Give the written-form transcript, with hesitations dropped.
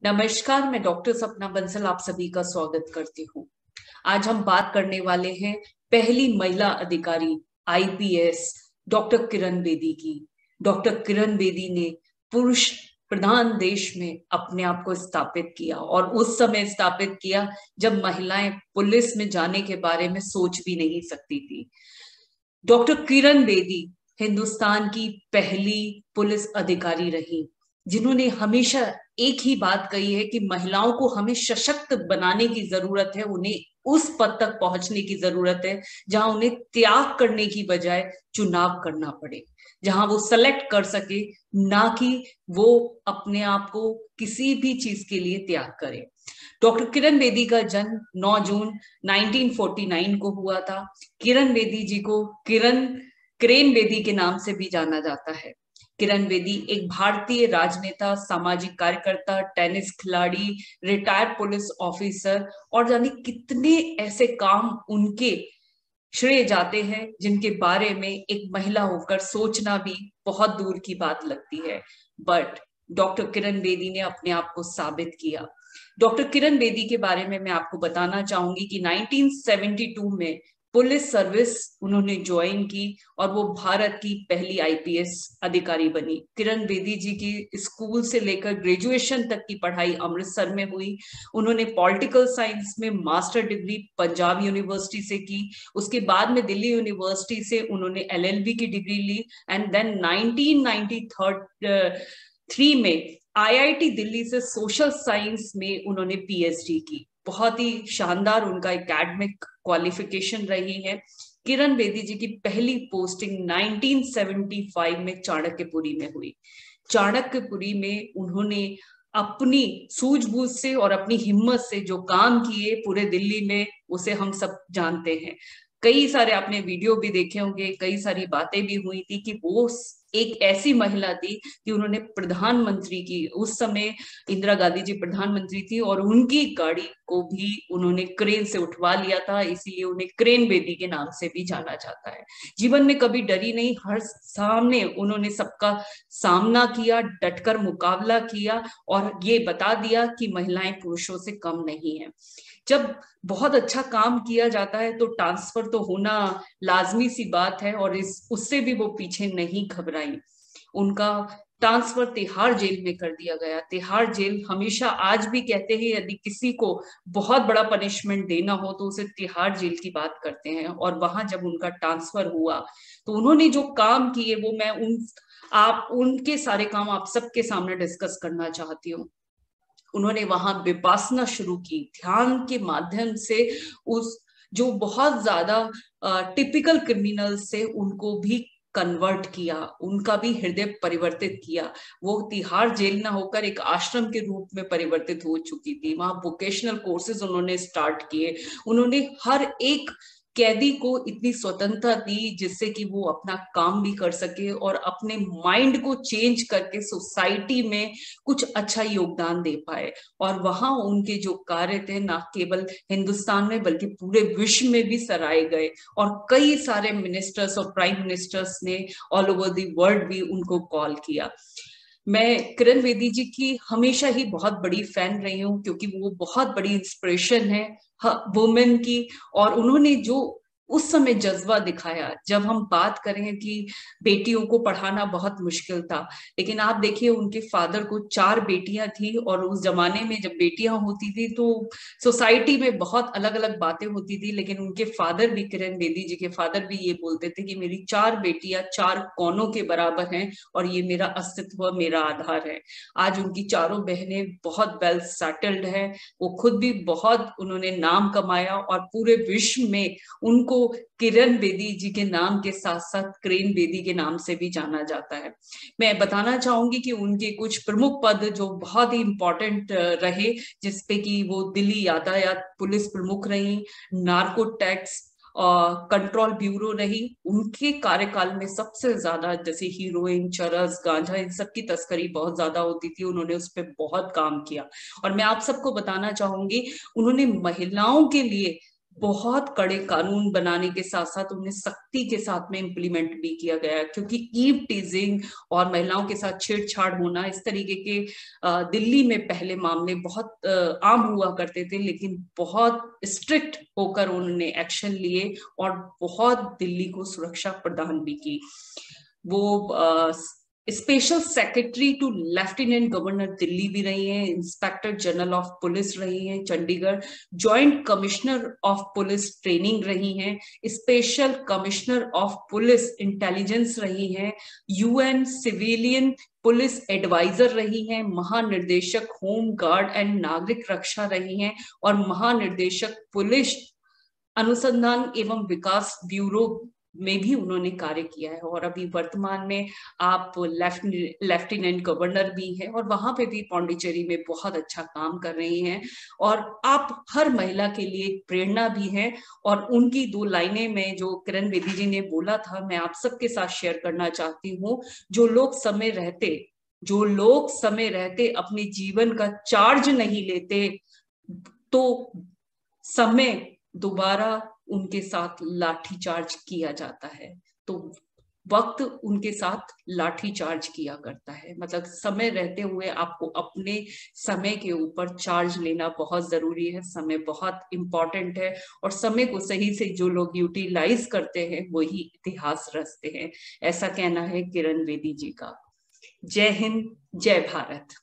नमस्कार, मैं डॉक्टर सपना बंसल आप सभी का स्वागत करती हूँ। आज हम बात करने वाले हैं पहली महिला अधिकारी आईपीएस डॉक्टर किरण बेदी की। डॉक्टर किरण बेदी ने पुरुष प्रधान देश में अपने आप को स्थापित किया और उस समय स्थापित किया जब महिलाएं पुलिस में जाने के बारे में सोच भी नहीं सकती थी। डॉक्टर किरण बेदी हिंदुस्तान की पहली पुलिस अधिकारी रही जिन्होंने हमेशा एक ही बात कही है कि महिलाओं को हमें सशक्त बनाने की जरूरत है, उन्हें उस पद तक पहुंचने की जरूरत है जहां उन्हें त्याग करने की बजाय चुनाव करना पड़े, जहां वो सेलेक्ट कर सके, ना कि वो अपने आप को किसी भी चीज के लिए त्याग करे। डॉक्टर किरण बेदी का जन्म 9 जून 1949 को हुआ था। किरण बेदी जी को किरण बेदी के नाम से भी जाना जाता है। किरण बेदी एक भारतीय राजनेता, सामाजिक कार्यकर्ता, टेनिस खिलाड़ी, रिटायर्ड पुलिस ऑफिसर और जाने कितने ऐसे काम उनके श्रेय जाते हैं जिनके बारे में एक महिला होकर सोचना भी बहुत दूर की बात लगती है। बट डॉक्टर किरण बेदी ने अपने आप को साबित किया। डॉक्टर किरण बेदी के बारे में मैं आपको बताना चाहूंगी कि 1972 में पुलिस सर्विस उन्होंने ज्वाइन की और वो भारत की पहली आईपीएस अधिकारी बनी। किरण बेदी जी की स्कूल से लेकर ग्रेजुएशन तक की पढ़ाई अमृतसर में हुई। उन्होंने पॉलिटिकल साइंस में मास्टर डिग्री पंजाब यूनिवर्सिटी से की। उसके बाद में दिल्ली यूनिवर्सिटी से उन्होंने एलएलबी की डिग्री ली एंड देन 1993 में आईआईटी दिल्ली से सोशल साइंस में उन्होंने पीएचडी की। बहुत ही शानदार उनका एकेडमिक क्वालिफिकेशन रही है। किरण बेदी जी की पहली पोस्टिंग 1975 में चाणक्यपुरी में हुई। चाणक्यपुरी में उन्होंने अपनी सूझबूझ से और अपनी हिम्मत से जो काम किए पूरे दिल्ली में, उसे हम सब जानते हैं। कई सारे आपने वीडियो भी देखे होंगे, कई सारी बातें भी हुई थी कि वो एक ऐसी महिला थी कि उन्होंने प्रधानमंत्री की, उस समय इंदिरा गांधी जी प्रधानमंत्री थी और उनकी गाड़ी को भी उन्होंने क्रेन से उठवा लिया था, इसीलिए उन्हें क्रेन बेदी के नाम से भी जाना जाता है। जीवन में कभी डरी नहीं, हर सामने उन्होंने सबका सामना किया, डटकर मुकाबला किया और ये बता दिया कि महिलाएं पुरुषों से कम नहीं है। जब बहुत अच्छा काम किया जाता है तो ट्रांसफर तो होना लाजमी सी बात है और इस उससे भी वो पीछे नहीं घबराई। उनका ट्रांसफर तिहाड़ जेल में कर दिया गया। तिहाड़ जेल हमेशा आज भी कहते हैं यदि किसी को बहुत बड़ा पनिशमेंट देना हो तो उसे तिहाड़ जेल की बात करते हैं। और वहां जब उनका ट्रांसफर हुआ तो उन्होंने जो काम किए वो मैं उनके सारे काम आप सबके सामने डिस्कस करना चाहती हूँ। उन्होंने वहां विपासना शुरू की, ध्यान के माध्यम से उस जो बहुत ज्यादा टिपिकल क्रिमिनल से उनको भी कन्वर्ट किया, उनका भी हृदय परिवर्तित किया। वो तिहाड़ जेल ना होकर एक आश्रम के रूप में परिवर्तित हो चुकी थी। वहां वोकेशनल कोर्सेज उन्होंने स्टार्ट किए। उन्होंने हर एक कैदी को इतनी स्वतंत्रता दी जिससे कि वो अपना काम भी कर सके और अपने माइंड को चेंज करके सोसाइटी में कुछ अच्छा योगदान दे पाए। और वहां उनके जो कार्य थे ना केवल हिंदुस्तान में बल्कि पूरे विश्व में भी सराहे गए और कई सारे मिनिस्टर्स और प्राइम मिनिस्टर्स ने ऑल ओवर द वर्ल्ड भी उनको कॉल किया। मैं किरण बेदी जी की हमेशा ही बहुत बड़ी फैन रही हूँ क्योंकि वो बहुत बड़ी इंस्पिरेशन है वुमेन की। और उन्होंने जो उस समय जज्बा दिखाया, जब हम बात करें कि बेटियों को पढ़ाना बहुत मुश्किल था, लेकिन आप देखिए उनके फादर को 4 बेटियां थी और उस जमाने में जब बेटियां होती थी तो सोसाइटी में बहुत अलग अलग बातें होती थी, लेकिन उनके फादर भी, किरण बेदी जी के फादर भी ये बोलते थे कि मेरी 4 बेटियां 4 कोनों के बराबर हैं और ये मेरा अस्तित्व, मेरा आधार है। आज उनकी चारों बहनें बहुत वेल सेटल्ड है। वो खुद भी बहुत उन्होंने नाम कमाया और पूरे विश्व में उनको किरण बेदी जी के नाम के साथ साथ क्रेन बेदी के नाम से भी जाना जाता है। मैं बताना चाहूंगी कि उनके कुछ प्रमुख पद जो बहुत ही इंपॉर्टेंट रहे, जिसपे कि वो दिल्ली यातायात पुलिस प्रमुख रही, नार्को टैक्स कंट्रोल ब्यूरो रही। उनके कार्यकाल में सबसे ज्यादा जैसे हीरोइन, चरस, गांजा, इन सब की तस्करी बहुत ज्यादा होती थी। उन्होंने उस पर बहुत काम किया। और मैं आप सबको बताना चाहूंगी उन्होंने महिलाओं के लिए बहुत कड़े कानून बनाने के साथ साथ उन्हें सख्ती के साथ में इम्प्लीमेंट भी किया गया, क्योंकि ईव टीजिंग और महिलाओं के साथ छेड़छाड़ होना, इस तरीके के दिल्ली में पहले मामले बहुत आम हुआ करते थे, लेकिन बहुत स्ट्रिक्ट होकर उन्होंने एक्शन लिए और बहुत दिल्ली को सुरक्षा प्रदान भी की। वो special secretary to lieutenant governor Delhi भी रही हैं, इंस्पेक्टर जनरल ऑफ पुलिस रही हैं Chandigarh, joint commissioner of police training रही हैं, special commissioner of police intelligence रही हैं, यूएन सिविलियन पुलिस एडवाइजर रही हैं, महानिर्देशक होम गार्ड एंड नागरिक रक्षा रही हैं, और महानिर्देशक पुलिस अनुसंधान एवं विकास ब्यूरो में भी उन्होंने कार्य किया है। और अभी वर्तमान में आप लेफ्टिनेंट गवर्नर भी हैं और वहां पे भी पौंडीचेरी में बहुत अच्छा काम कर रही हैं, और आप हर महिला के लिए एक प्रेरणा भी हैं। और उनकी 2 लाइनें में जो किरण बेदी जी ने बोला था, मैं आप सबके साथ शेयर करना चाहती हूँ। जो लोग समय रहते अपने जीवन का चार्ज नहीं लेते, तो समय दोबारा उनके साथ लाठीचार्ज किया जाता है। तो वक्त उनके साथ लाठीचार्ज किया करता है। मतलब समय रहते हुए आपको अपने समय के ऊपर चार्ज लेना बहुत जरूरी है। समय बहुत इंपॉर्टेंट है, और समय को सही से जो लोग यूटिलाइज करते हैं वही इतिहास रचते हैं। ऐसा कहना है किरण बेदी जी का। जय हिंद, जय भारत।